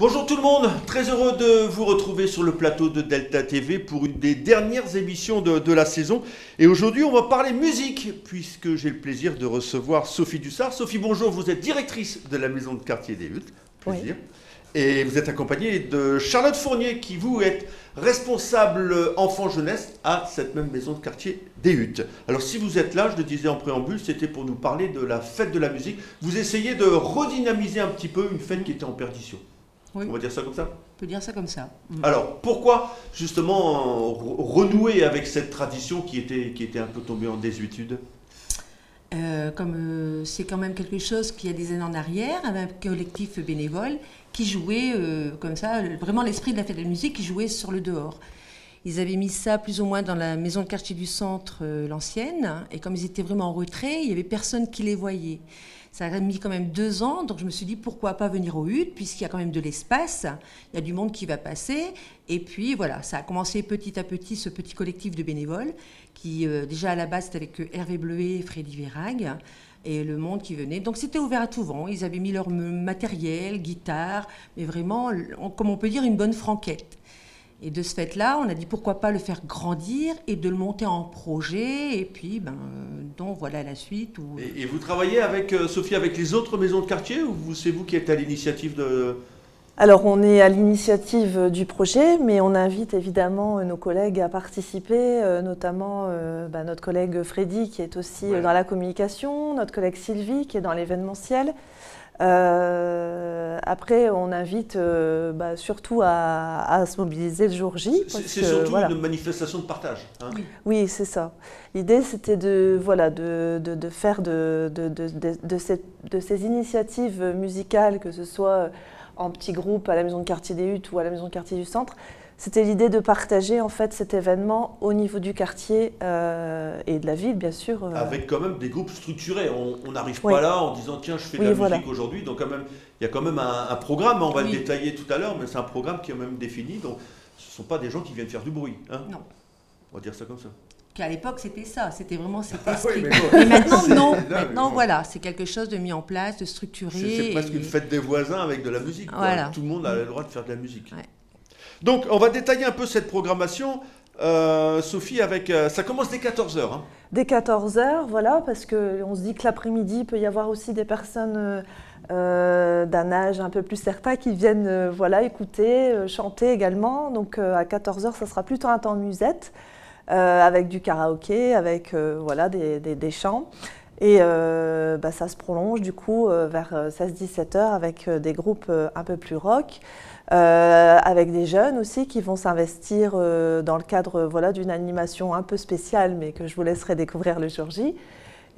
Bonjour tout le monde, très heureux de vous retrouver sur le plateau de Delta TV pour une des dernières émissions de la saison. Et aujourd'hui, on va parler musique, puisque j'ai le plaisir de recevoir Sophie Dussart. Sophie, bonjour, vous êtes directrice de la maison de quartier des Huttes. Plaisir. Oui. Et vous êtes accompagnée de Charlotte Fournier, qui vous êtes responsable enfant-jeunesse à cette même maison de quartier des Huttes. Alors si vous êtes là, je le disais en préambule, c'était pour nous parler de la fête de la musique. Vous essayez de redynamiser un petit peu une fête qui était en perdition. Oui. On va dire ça comme ça ? On peut dire ça comme ça. Alors, pourquoi justement renouer avec cette tradition qui était un peu tombée en désuétude ? Comme c'est quand même quelque chose qui a des années en arrière, un collectif bénévole qui jouait comme ça, vraiment l'esprit de la fête de la musique qui jouait sur le dehors. Ils avaient mis ça plus ou moins dans la maison de quartier du centre, l'ancienne, et comme ils étaient vraiment en retrait, il n'y avait personne qui les voyait. Ça a mis quand même 2 ans, donc je me suis dit pourquoi pas venir aux Huttes, puisqu'il y a quand même de l'espace, il y a du monde qui va passer. Et puis voilà, ça a commencé petit à petit, ce petit collectif de bénévoles, qui déjà à la base c'était avec Hervé Bleuet et Freddy Verhaeghe, et le monde qui venait. Donc c'était ouvert à tout vent, ils avaient mis leur matériel, guitare, mais vraiment, comme on peut dire, une bonne franquette. Et de ce fait-là, on a dit pourquoi pas le faire grandir et de le monter en projet. Et puis, donc voilà la suite. Et vous travaillez avec, Sophie, avec les autres maisons de quartier ou c'est vous qui êtes à l'initiative de... Alors, on est à l'initiative du projet, mais on invite évidemment nos collègues à participer, notamment notre collègue Freddy qui est aussi dans la communication, notre collègue Sylvie qui est dans l'événementiel. Après, on invite surtout à se mobiliser le jour J. C'est surtout une manifestation de partage. Hein. Oui, c'est ça. L'idée, c'était de faire de ces initiatives musicales, que ce soit en petits groupes à la maison de quartier des Huttes ou à la maison de quartier du centre, c'était l'idée de partager en fait cet événement au niveau du quartier et de la ville, bien sûr. Avec quand même des groupes structurés. On n'arrive pas là en disant tiens, je fais de la musique aujourd'hui. Donc quand même, il y a quand même un programme. On va le détailler tout à l'heure, mais c'est un programme qui est même défini. Donc ce ne sont pas des gens qui viennent faire du bruit. Hein. Non. On va dire ça comme ça. Qu'à l'époque, c'était ça. C'était vraiment cet esprit. Mais maintenant, non. Maintenant, voilà, c'est quelque chose de mis en place, de structuré. C'est presque une fête des voisins avec de la musique. Voilà. Tout le monde a le droit de faire de la musique. Ouais. Donc, on va détailler un peu cette programmation. Sophie, ça commence dès 14h. Hein. Dès 14h, voilà, parce qu'on se dit que l'après-midi, il peut y avoir aussi des personnes d'un âge un peu plus certain qui viennent écouter, chanter également. Donc, à 14h, ça sera plutôt un temps musette, avec du karaoké, avec des chants. Et ça se prolonge du coup vers 16-17h avec des groupes un peu plus rock. Avec des jeunes aussi qui vont s'investir dans le cadre d'une animation un peu spéciale, mais que je vous laisserai découvrir le jour J.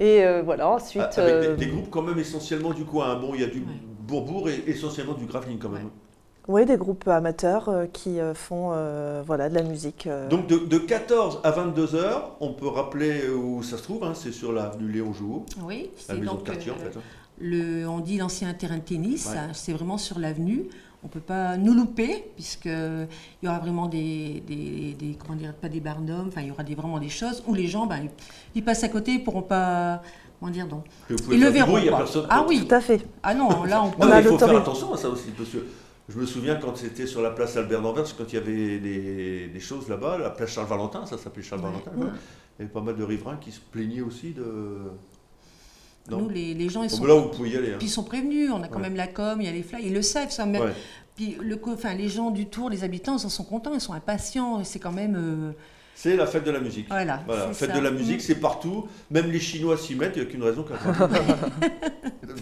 Et ensuite... Avec des groupes quand même essentiellement du coin. Bon, il y a du bourbourg et essentiellement du graveling quand même. Ouais. Oui, des groupes amateurs qui font de la musique. Donc de 14 à 22h, on peut rappeler où ça se trouve, hein, c'est sur l'avenue Léon Jouot. Oui, c'est la maison de quartier en fait. On dit l'ancien terrain de tennis, c'est vraiment sur l'avenue. On ne peut pas nous louper, puisqu'il y aura vraiment pas des barnums, enfin il y aura vraiment des choses où les gens, ils passent à côté, ils ne pourront pas... Comment dire donc. Ils le verront. Ah oui, tout à fait. Ah non, là on peut... il faut faire attention à ça aussi, parce que je me souviens quand c'était sur la place Albert d'Anvers, quand il y avait des choses là-bas, la place Charles-Valentin, ça s'appelait Charles-Valentin. Ouais. Il y avait pas mal de riverains qui se plaignaient aussi de... Non. Nous, les gens, ils sont... Là, vous pouvez y aller. Hein. Puis ils sont prévenus, on a quand même la com, il y a les flyers, ils le savent ça même. Puis les gens du Tour, les habitants, ils en sont contents, ils sont impatients, c'est quand même... C'est la fête de la musique. Voilà fête de la musique, c'est partout. Même les Chinois s'y mettent, il n'y a qu'une raison qu'à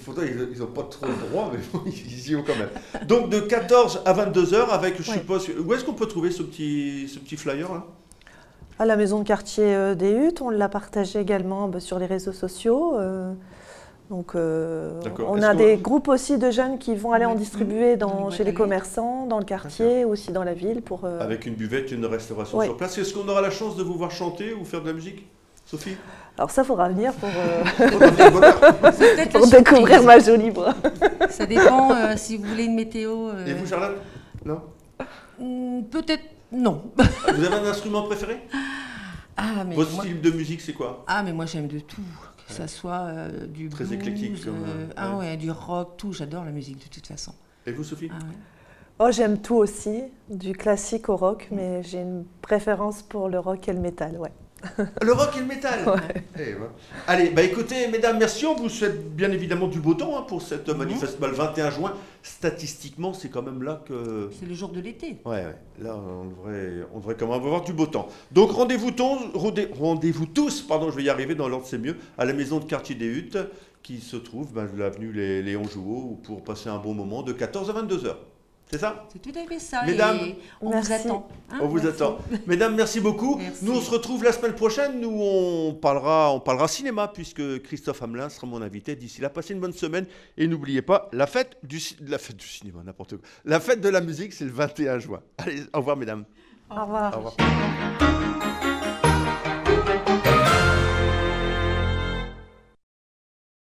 Pourtant, ils n'ont pas trop le droit, mais ils y vont quand même. Donc de 14 à 22h, avec, je suppose... Où est-ce qu'on peut trouver ce petit flyer là ? À la maison de quartier des Huttes, on l'a partagé également sur les réseaux sociaux. Donc, on a des groupes aussi de jeunes qui vont aller en distribuer chez les commerçants, dans le quartier, aussi dans la ville. Avec une buvette, une restauration sur place. Est-ce qu'on aura la chance de vous voir chanter ou faire de la musique, Sophie ? Alors ça, il faudra venir pour découvrir ma jolie voix. Ça dépend si vous voulez une météo. Et vous, Charlotte ? Non ? Peut-être non. Vous avez un instrument préféré ? Votre style de musique, c'est quoi ? Mais moi j'aime de tout. Que ça soit du très blues, éclectique, du rock, tout. J'adore la musique de toute façon. Et vous, Sophie ? Oh, j'aime tout aussi, du classique au rock, mais j'ai une préférence pour le rock et le métal, ouais. Le rock et le métal. Eh, ouais. Allez, bah écoutez, mesdames, merci. On vous souhaite bien évidemment du beau temps pour cette manifestement le 21 juin. Statistiquement, c'est quand même là que... C'est le jour de l'été. Ouais, là, on devrait quand même avoir du beau temps. Donc, rendez-vous tous, pardon, je vais y arriver, dans l'ordre, c'est mieux, à la maison de quartier des Huttes, qui se trouve, l'avenue Léon Jouot, pour passer un bon moment de 14 à 22 heures. C'est ça? C'est tout à fait ça. Mesdames, et on vous attend. Hein, on vous attend. Mesdames, merci beaucoup. Merci. Nous, on se retrouve la semaine prochaine. Nous, on parlera cinéma, puisque Christophe Hamelin sera mon invité. D'ici là, passez une bonne semaine. Et n'oubliez pas, la fête du cinéma, n'importe quoi. La fête de la musique, c'est le 21 juin. Allez, au revoir, mesdames. Au revoir. Au revoir.